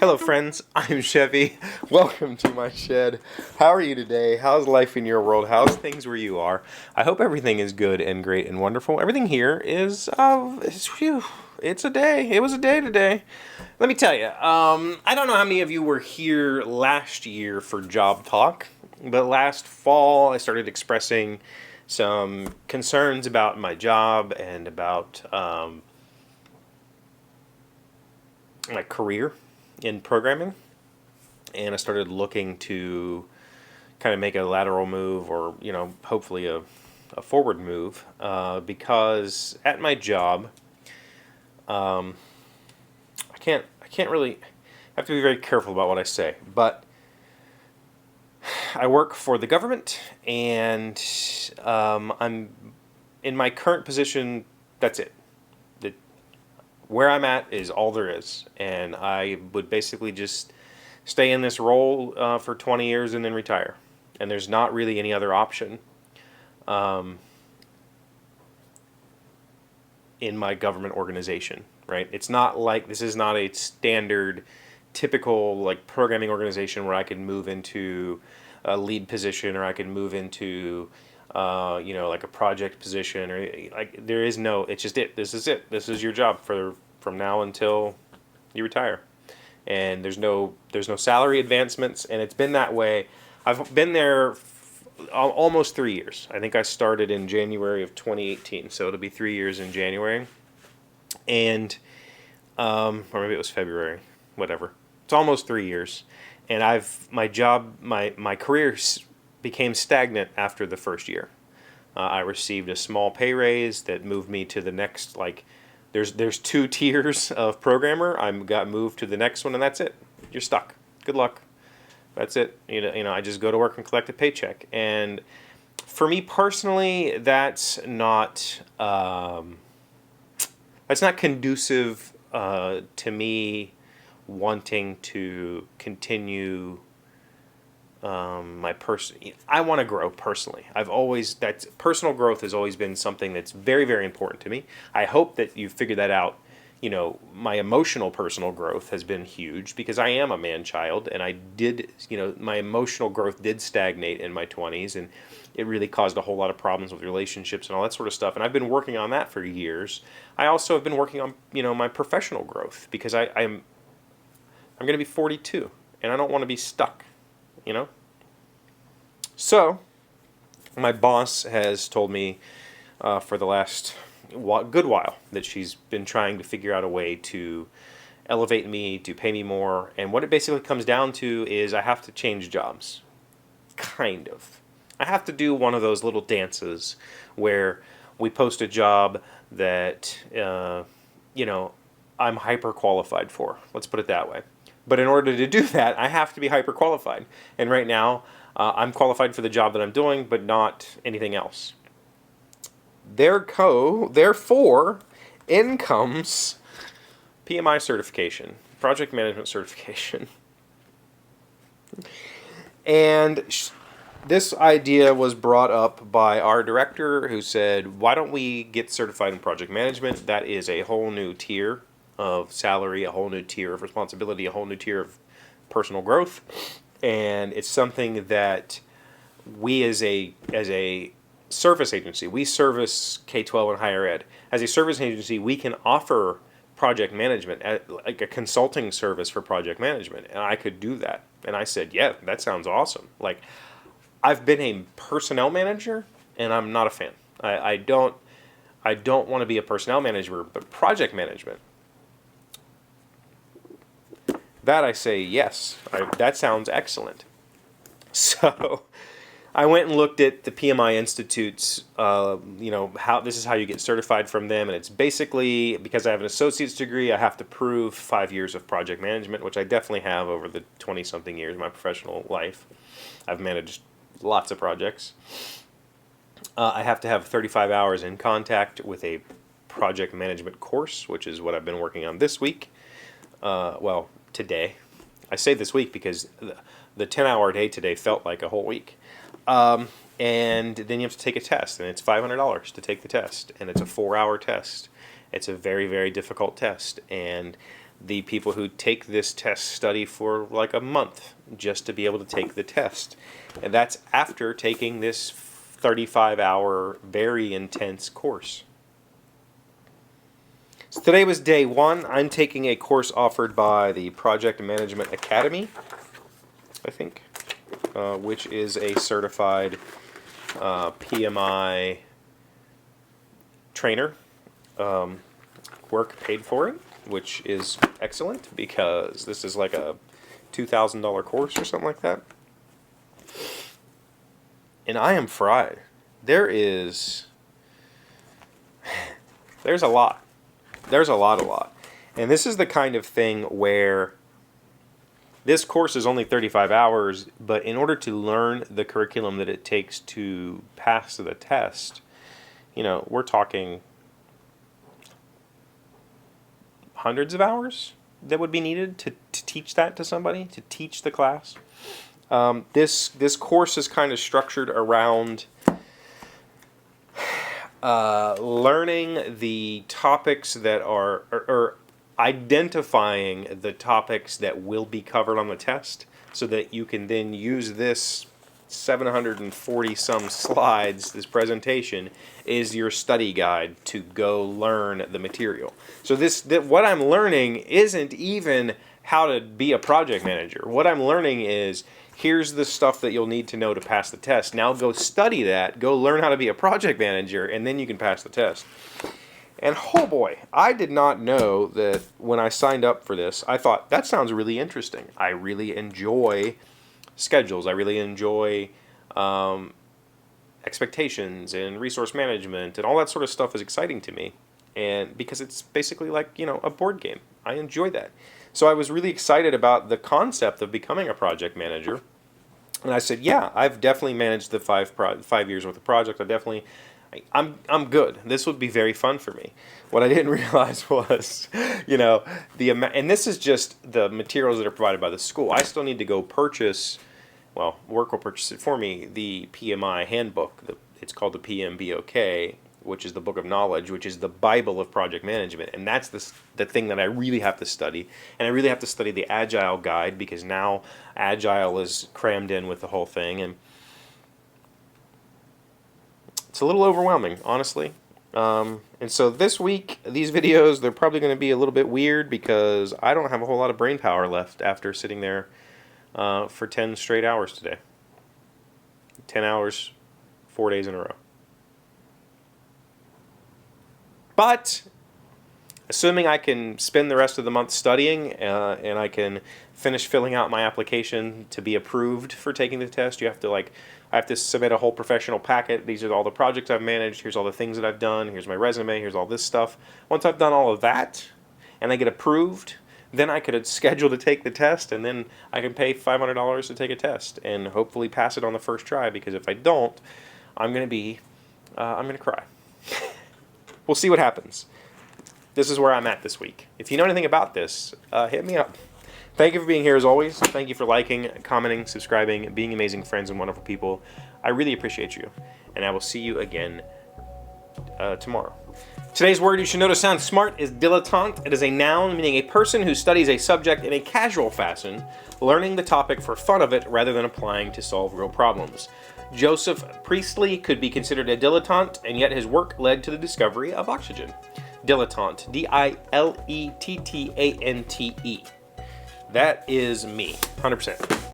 Hello friends, I'm Chevee. Welcome to my shed. How are you today? How's life in your world? How's things where you are? I hope everything is good and great and wonderful. Everything here is, it's a day. It was a day today. Let me tell you, I don't know how many of you were here last year for Job Talk, but last fall I started expressing some concerns about my job and about my career in programming, and I started looking to kind of make a lateral move, or hopefully a forward move, because at my job, I can't really, I have to be very careful about what I say, but I work for the government, and I'm in my current position. That's it. Where I'm at is all there is, and I would basically just stay in this role for 20 years and then retire. And there's not really any other option in my government organization, right? It's not like, this is not a standard, typical like programming organization where I can move into a lead position, or I can move into like a project position, or like there is no. It's just it. This is it. This is your job from now until you retire, and there's no salary advancements, and it's been that way. I've been there almost 3 years. I think I started in January of 2018, so it'll be 3 years in January, and or maybe it was February, whatever. It's almost 3 years, and my career became stagnant after the first year. I received a small pay raise that moved me to the next, like, there's 2 tiers of programmer. I got moved to the next one, and that's it. You're stuck. Good luck. That's it. I just go to work and collect a paycheck. And for me personally, that's not conducive to me wanting to continue I want to grow personally. Personal growth has always been something that's very, very important to me. I hope that you figured that out. My emotional personal growth has been huge because I am a man-child, and my emotional growth did stagnate in my 20s, and it really caused a whole lot of problems with relationships and all that sort of stuff. And I've been working on that for years. I also have been working on, my professional growth, because I'm going to be 42, and I don't want to be stuck. So my boss has told me for the last good while that she's been trying to figure out a way to elevate me, to pay me more, and what it basically comes down to is I have to change jobs. Kind of. I have to do one of those little dances where we post a job that I'm hyper qualified for. Let's put it that way. But in order to do that, I have to be hyper qualified. And right now, I'm qualified for the job that I'm doing, but not anything else. Therefore, in comes PMI certification, project management certification. And this idea was brought up by our director, who said, why don't we get certified in project management? That is a whole new tier of salary, a whole new tier of responsibility, a whole new tier of personal growth, and it's something that we as a service agency, we service K-12 and higher ed. As a service agency, we can offer project management, like a consulting service for project management, and I could do that. And I said, yeah, that sounds awesome. Like, I've been a personnel manager, and I'm not a fan. I don't want to be a personnel manager, but project management, that I say yes. That sounds excellent. So I went and looked at the PMI Institute's, how this is how you get certified from them, and it's basically, because I have an associate's degree, I have to prove 5 years of project management, which I definitely have over the 20-something years of my professional life. I've managed lots of projects. I have to have 35 hours in contact with a project management course, which is what I've been working on this week. Today. I say this week because the 10-hour day today felt like a whole week. And then you have to take a test, and it's $500 to take the test, and it's a 4-hour test. It's a very, very difficult test, and The people who take this test study for like a month just to be able to take the test. And that's after taking this 35-hour, very intense course. So today was day one. I'm taking a course offered by the Project Management Academy, I think, which is a certified PMI trainer. Work paid for it, which is excellent because this is like a $2,000 course or something like that. And I am fried. There's a lot. There's a lot. And this is the kind of thing where this course is only 35 hours, but in order to learn the curriculum that it takes to pass the test, you know, we're talking hundreds of hours that would be needed to teach that to somebody, to teach the class. This course is kind of structured around learning the topics that are, or identifying the topics that will be covered on the test, so that you can then use this 740 some slides, this presentation, is your study guide to go learn the material. So what I'm learning isn't even how to be a project manager. What I'm learning is, here's the stuff that you'll need to know to pass the test. Now go study that, go learn how to be a project manager, and then you can pass the test. And oh boy, I did not know that when I signed up for this, I thought, that sounds really interesting. I really enjoy schedules. I really enjoy expectations and resource management, and all that sort of stuff is exciting to me. And because it's basically like, you know, a board game. I enjoy that. So I was really excited about the concept of becoming a project manager. And I said, yeah, I've definitely managed the 5 years worth of project. I'm good. This would be very fun for me. What I didn't realize was, you know, and this is just the materials that are provided by the school. I still need to go purchase, well, work will purchase it for me, the PMI handbook. It's called the PMBOK, which is the Book of Knowledge, which is the Bible of project management. And that's the thing that I really have to study. And I really have to study the Agile guide, because now Agile is crammed in with the whole thing. And it's a little overwhelming, honestly. And so this week, these videos, they're probably going to be a little bit weird because I don't have a whole lot of brain power left after sitting there for 10 straight hours today. 10 hours, 4 days in a row. But assuming I can spend the rest of the month studying and I can finish filling out my application to be approved for taking the test, I have to submit a whole professional packet. These are all the projects I've managed. Here's all the things that I've done. Here's my resume. Here's all this stuff. Once I've done all of that and I get approved, then I could schedule to take the test, and then I can pay $500 to take a test and hopefully pass it on the first try, because if I don't, I'm going to cry. We'll see what happens. This is where I'm at this week. If you know anything about this, hit me up. Thank you for being here as always. Thank you for liking, commenting, subscribing, being amazing friends and wonderful people. I really appreciate you. And I will see you again tomorrow. Today's word you should know to sound smart is dilettante. It is a noun meaning a person who studies a subject in a casual fashion, learning the topic for fun of it rather than applying to solve real problems. Joseph Priestley could be considered a dilettante, and yet his work led to the discovery of oxygen. Dilettante, D-I-L-E-T-T-A-N-T-E. That is me, 100%.